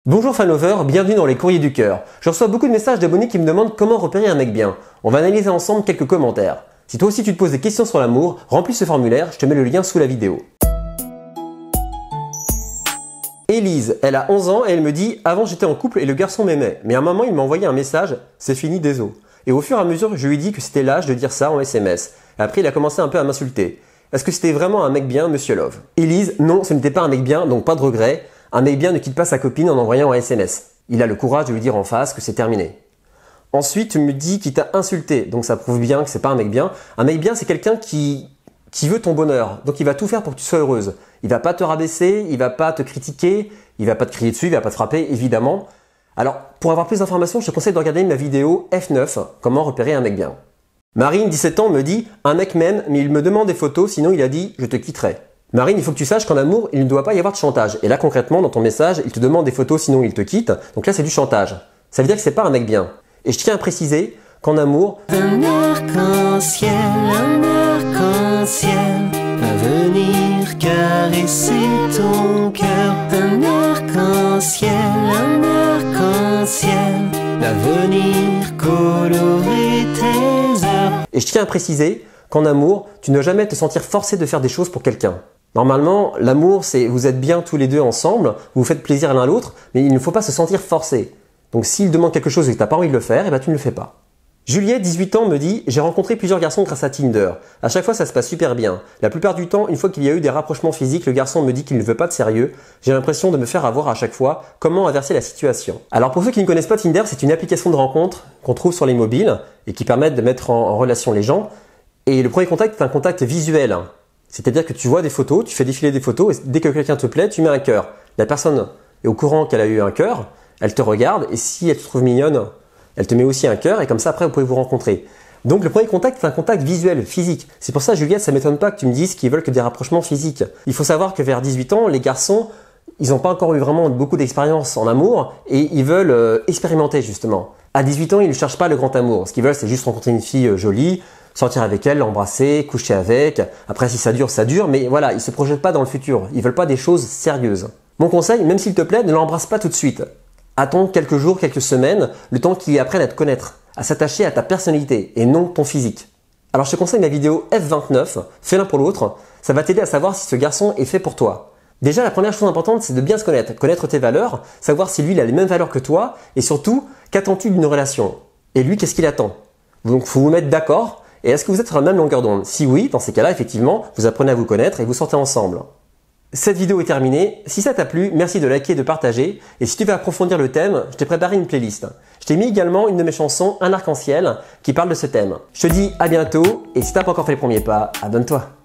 Bonjour fanlovers, bienvenue dans les courriers du cœur. Je reçois beaucoup de messages d'abonnés qui me demandent comment repérer un mec bien. On va analyser ensemble quelques commentaires. Si toi aussi tu te poses des questions sur l'amour, remplis ce formulaire, je te mets le lien sous la vidéo. Élise, elle a 11 ans et elle me dit « Avant j'étais en couple et le garçon m'aimait, mais à un moment il m'a envoyé un message, c'est fini, désolé. » Et au fur et à mesure je lui ai dit que c'était l'âge de dire ça en SMS. Et après il a commencé un peu à m'insulter. Est-ce que c'était vraiment un mec bien, monsieur Love? Élise, non, ce n'était pas un mec bien, donc pas de regret. Un mec bien ne quitte pas sa copine en envoyant un SMS. Il a le courage de lui dire en face que c'est terminé. Ensuite, tu me dis qu'il t'a insulté, donc ça prouve bien que c'est pas un mec bien. Un mec bien, c'est quelqu'un qui veut ton bonheur, donc il va tout faire pour que tu sois heureuse. Il va pas te rabaisser, il va pas te critiquer, il va pas te crier dessus, il va pas te frapper, évidemment. Alors, pour avoir plus d'informations, je te conseille de regarder ma vidéo F9, comment repérer un mec bien. Marine, 17 ans, me dit « Un mec m'aime, mais il me demande des photos, sinon il a dit « Je te quitterai ». Marine, il faut que tu saches qu'en amour, il ne doit pas y avoir de chantage. Et là, concrètement, dans ton message, il te demande des photos, sinon il te quitte. Donc là, c'est du chantage. Ça veut dire que c'est pas un mec bien. Et je tiens à préciser qu'en amour, un arc-en-ciel va venir caresser ton cœur. Un arc-en-ciel va venir colorer tes heures. Et je tiens à préciser qu'en amour, tu ne dois jamais te sentir forcé de faire des choses pour quelqu'un. Normalement, l'amour, c'est vous êtes bien tous les deux ensemble, vous vous faites plaisir l'un à l'autre, mais il ne faut pas se sentir forcé. Donc s'il demande quelque chose et que tu n'as pas envie de le faire, eh ben, tu ne le fais pas. Juliette, 18 ans, me dit « J'ai rencontré plusieurs garçons grâce à Tinder. À chaque fois, ça se passe super bien. La plupart du temps, une fois qu'il y a eu des rapprochements physiques, le garçon me dit qu'il ne veut pas de sérieux. J'ai l'impression de me faire avoir à chaque fois. Comment inverser la situation ?» Alors pour ceux qui ne connaissent pas Tinder, c'est une application de rencontre qu'on trouve sur les mobiles et qui permet de mettre en relation les gens. Et le premier contact est un contact visuel. C'est-à-dire que tu vois des photos, tu fais défiler des photos et dès que quelqu'un te plaît, tu mets un cœur. La personne est au courant qu'elle a eu un cœur, elle te regarde et si elle te trouve mignonne, elle te met aussi un cœur et comme ça après vous pouvez vous rencontrer. Donc le premier contact est un contact visuel, physique. C'est pour ça Juliette, ça m'étonne pas que tu me dises qu'ils veulent que des rapprochements physiques. Il faut savoir que vers 18 ans, les garçons, ils n'ont pas encore eu vraiment beaucoup d'expérience en amour et ils veulent expérimenter justement. À 18 ans, ils ne cherchent pas le grand amour. Ce qu'ils veulent, c'est juste rencontrer une fille jolie, sortir avec elle, l'embrasser, coucher avec. Après, si ça dure, ça dure. Mais voilà, ils se projettent pas dans le futur. Ils veulent pas des choses sérieuses. Mon conseil, même s'il te plaît, ne l'embrasse pas tout de suite. Attends quelques jours, quelques semaines, le temps qu'il apprenne à te connaître, à s'attacher à ta personnalité et non ton physique. Alors je te conseille ma vidéo F29, fais l'un pour l'autre. Ça va t'aider à savoir si ce garçon est fait pour toi. Déjà, la première chose importante, c'est de bien se connaître. Connaître tes valeurs, savoir si lui, il a les mêmes valeurs que toi et surtout, qu'attends-tu d'une relation? Et lui, qu'est-ce qu'il attend? Donc, faut vous mettre d'accord. Et est-ce que vous êtes sur la même longueur d'onde? Si oui, dans ces cas-là, effectivement, vous apprenez à vous connaître et vous sortez ensemble. Cette vidéo est terminée. Si ça t'a plu, merci de liker et de partager. Et si tu veux approfondir le thème, je t'ai préparé une playlist. Je t'ai mis également une de mes chansons, Un arc-en-ciel, qui parle de ce thème. Je te dis à bientôt et si t'as pas encore fait les premiers pas, abonne-toi.